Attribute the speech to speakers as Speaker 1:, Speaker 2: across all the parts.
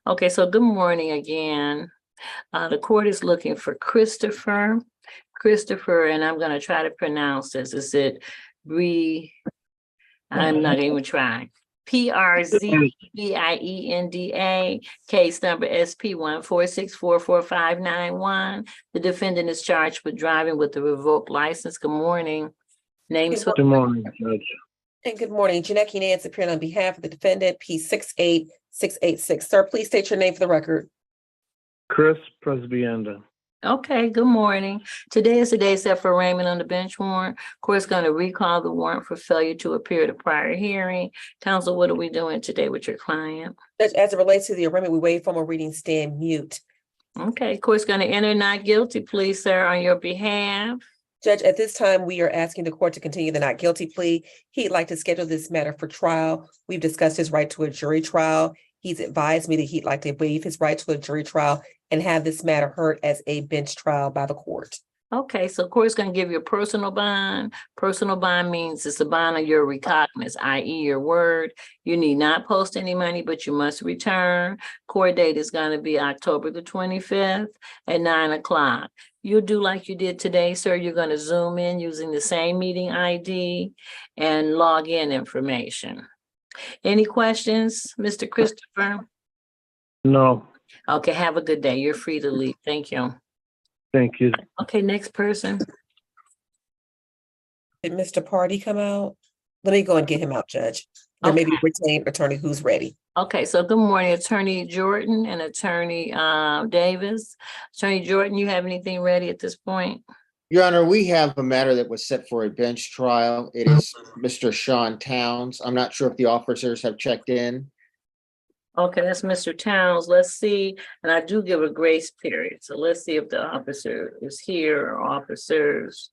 Speaker 1: Okay, so good morning again. The court is looking for Christopher, and I'm gonna try to pronounce this. Is it I'm not even trying. P-R-Z-B-I-E-N-D-A, case number SP1464459. The defendant is charged with driving with a revoked license. Good morning. Names.
Speaker 2: Good morning, Judge.
Speaker 3: And good morning. Janeki Nance appearing on behalf of the defendant, P68686. Sir, please state your name for the record.
Speaker 2: Chris Presbyenda.
Speaker 1: Okay, good morning. Today is the day set for arraignment on the bench warrant. Court's going to recall the warrant for failure to appear at a prior hearing. Counsel, what are we doing today with your client?
Speaker 3: As it relates to the arraignment, we waive formal reading, stand mute.
Speaker 1: Okay, court's going to enter not guilty plea, sir, on your behalf.
Speaker 3: Judge, at this time, we are asking the court to continue the not guilty plea. He'd like to schedule this matter for trial. We've discussed his right to a jury trial. He's advised me that he'd like to waive his right to a jury trial and have this matter heard as a bench trial by the court.
Speaker 1: Okay, so court's going to give you a personal bond. Personal bond means it's a bond of your recognizance, i.e. your word. You need not post any money, but you must return. Court date is going to be October the 25th at 9 o'clock. You'll do like you did today, sir. You're going to Zoom in using the same meeting ID and log in information. Any questions, Mr. Christopher?
Speaker 2: No,
Speaker 1: Okay, have a good day. You're free to leave. Thank you.
Speaker 2: thank you.
Speaker 1: Okay, next person.
Speaker 3: Did Mr. Party come out? Let me go and get him out, Judge. There may be a retained attorney who's ready.
Speaker 1: Okay, so good morning, Attorney Jordan and Attorney Davis. Attorney Jordan, you have anything ready at this point?
Speaker 4: Your Honor, we have a matter that was set for a bench trial. It is Mr. Sean Towns. I'm not sure if the officers have checked in.
Speaker 1: Okay, that's Mr. Towns. Let's see, and I do give a grace period. So let's see if the officer is here or officers.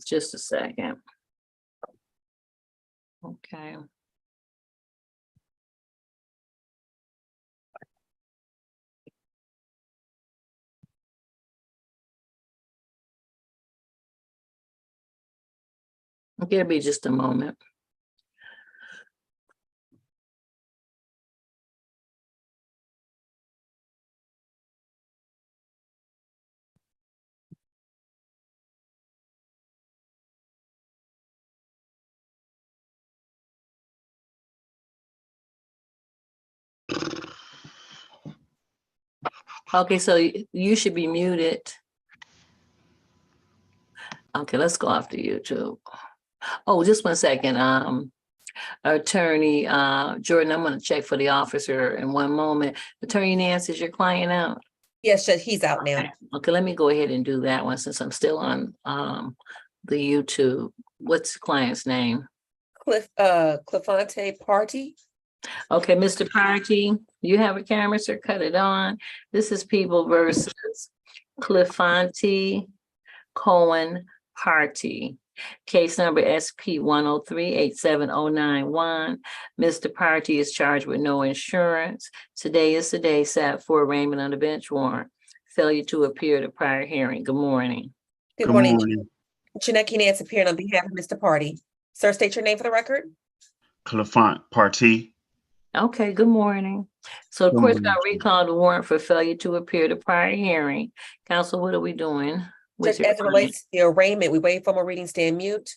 Speaker 1: Just a second. Okay. Okay, it'll be just a moment. Okay, so you should be muted. Okay, let's go off to YouTube. Oh, just 1 second. Attorney Jordan, I'm going to check for the officer in one moment. Attorney Nance, is your client out?
Speaker 3: Yes, Judge, he's out now.
Speaker 1: Okay, let me go ahead and do that one since I'm still on the YouTube. What's the client's name?
Speaker 3: Clifante Party.
Speaker 1: Okay, Mr. Party, you have a camera, sir? Cut it on. This is People versus Clifante Cohen Party. Case number SP103-87091. Mr. Party is charged with no insurance. Today is the day set for arraignment on the bench warrant. Failure to appear at a prior hearing. Good morning.
Speaker 3: Good morning. Janeki Nance appearing on behalf of Mr. Party. Sir, state your name for the record.
Speaker 5: Clifante Party.
Speaker 1: Okay, good morning. So the court's going to recall the warrant for failure to appear at a prior hearing. Counsel, what are we doing?
Speaker 3: Judge, as it relates to the arraignment, we waive formal reading, stand mute.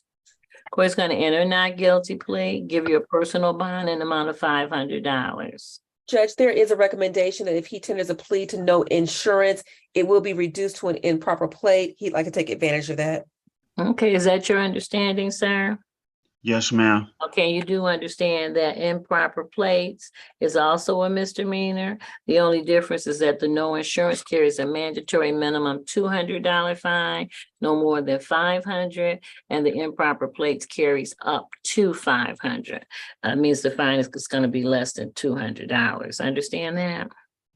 Speaker 1: Court's going to enter not guilty plea, give you a personal bond in the amount of $500.
Speaker 3: Judge, there is a recommendation that if he tenders a plea to no insurance, it will be reduced to an improper plate. He'd like to take advantage of that.
Speaker 1: Okay, is that your understanding, sir?
Speaker 5: Yes, ma'am.
Speaker 1: Okay, you do understand that improper plates is also a misdemeanor. The only difference is that the no insurance carries a mandatory minimum $200 fine, no more than $500, and the improper plates carries up to $500. Means the fine is going to be less than $200. Understand that?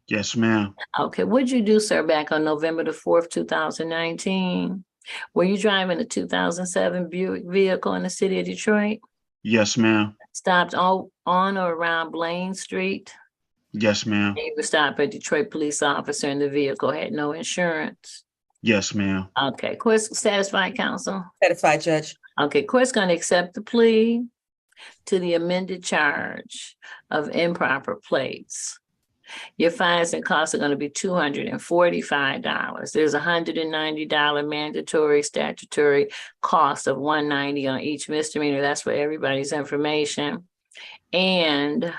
Speaker 5: Yes, ma'am.
Speaker 1: Okay, what'd you do, sir, back on November the 4th, 2019? Were you driving a 2007 Buick vehicle in the city of Detroit?
Speaker 5: Yes, ma'am.
Speaker 1: Stopped on or around Blaine Street?
Speaker 5: Yes, ma'am.
Speaker 1: You were stopped by a Detroit police officer and the vehicle had no insurance?
Speaker 5: Yes, ma'am.
Speaker 1: Okay, court's satisfied, counsel?
Speaker 3: Satisfied, Judge.
Speaker 1: Okay, court's going to accept the plea to the amended charge of improper plates. Your fines and costs are going to be $245. There's $190 mandatory statutory cost of $190 on each misdemeanor. That's for everybody's information. And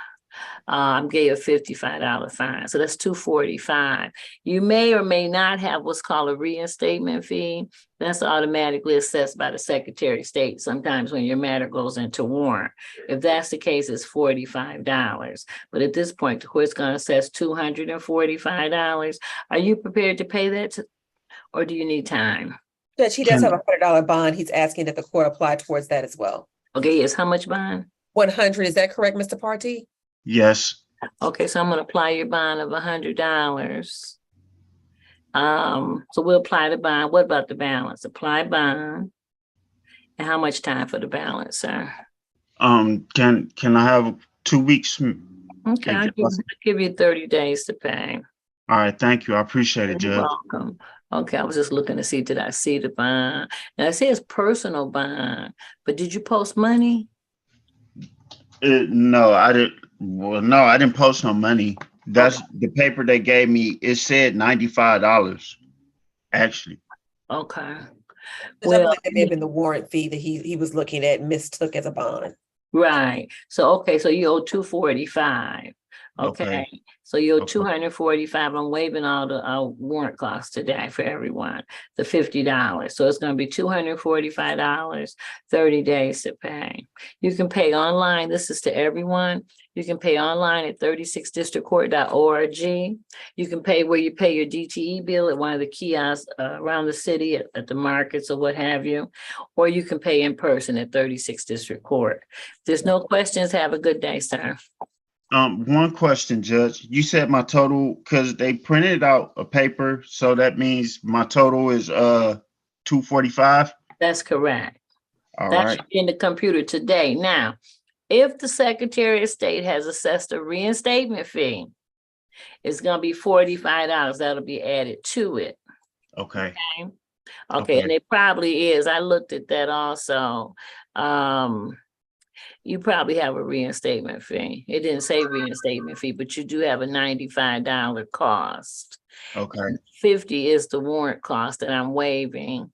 Speaker 1: gave a $55 fine. So that's $245. You may or may not have what's called a reinstatement fee. That's automatically assessed by the Secretary of State sometimes when your matter goes into warrant. If that's the case, it's $45. But at this point, the court's going to assess $245. Are you prepared to pay that, or do you need time?
Speaker 3: Judge, he does
Speaker 5: Can-
Speaker 3: have a $100 bond. He's asking that the court apply towards that as well.
Speaker 1: Okay, yes, how much bond?
Speaker 3: 100, is that correct, Mr. Partee?
Speaker 5: Yes.
Speaker 1: Okay, so I'm gonna apply your bond of $100. So we'll apply the bond. What about the balance? Apply bond. And how much time for the balance, sir?
Speaker 5: Can I have 2 weeks?
Speaker 1: Okay, I'll
Speaker 5: Thank you.
Speaker 1: give you 30 days to pay.
Speaker 5: All right, thank you. I appreciate it,
Speaker 1: You're
Speaker 5: Judge.
Speaker 1: welcome. Okay, I was just looking to see, did I see the bond? Now it says personal bond, but did you post money?
Speaker 5: No, I didn't. Well, no, I didn't post no money. That's the paper they gave me. It said $95, actually.
Speaker 1: Okay.
Speaker 3: Judge, I
Speaker 1: Well,
Speaker 3: believe it may have been the warrant fee that he was looking at and mistook as a bond.
Speaker 1: right. So, okay, so you owe $245. Okay, so you owe
Speaker 5: Okay.
Speaker 1: $245. I'm waiving all the warrant costs today for everyone, the $50. So it's gonna be $245, 30 days to pay. You can pay online. This is to everyone. You can pay online at 36districtcourt.org. You can pay where you pay your DTE bill at one of the kiosks around the city at the markets or what have you. Or you can pay in person at 36 District Court. If there's no questions, have a good day, sir.
Speaker 5: One question, Judge. You said my total, because they printed out a paper, so that means my total is 245.
Speaker 1: That's correct.
Speaker 5: All
Speaker 1: That's
Speaker 5: right.
Speaker 1: in the computer today. Now, if the Secretary of State has assessed a reinstatement fee, it's gonna be $45. That'll be added to it.
Speaker 5: Okay.
Speaker 1: Okay, and it probably is. I looked at that also. You probably have a reinstatement fee. It didn't say reinstatement fee, but you do have a $95 cost.
Speaker 5: Okay.
Speaker 1: 50 is the warrant cost that I'm waiving.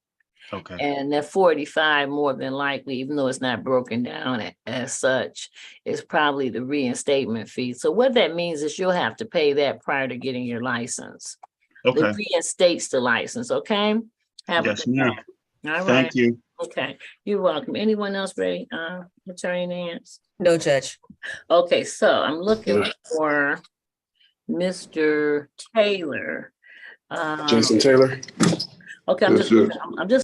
Speaker 5: Okay.
Speaker 1: And that 45 more than likely, even though it's not broken down as such, is probably the reinstatement fee. So what that means is you'll have to pay that prior to getting your license.
Speaker 5: Okay.
Speaker 1: It reinstates the license, okay? Have a
Speaker 5: Yes,
Speaker 1: good
Speaker 5: ma'am.
Speaker 1: day. All right.
Speaker 5: Thank you.
Speaker 1: Okay, you're welcome. Anyone else ready? Attorney Nance?
Speaker 3: No, Judge.
Speaker 1: Okay, so I'm looking for Mr. Taylor.
Speaker 6: Jason Taylor.
Speaker 1: Okay, I'm
Speaker 6: Yes,
Speaker 1: just,
Speaker 6: yes.
Speaker 1: I'm just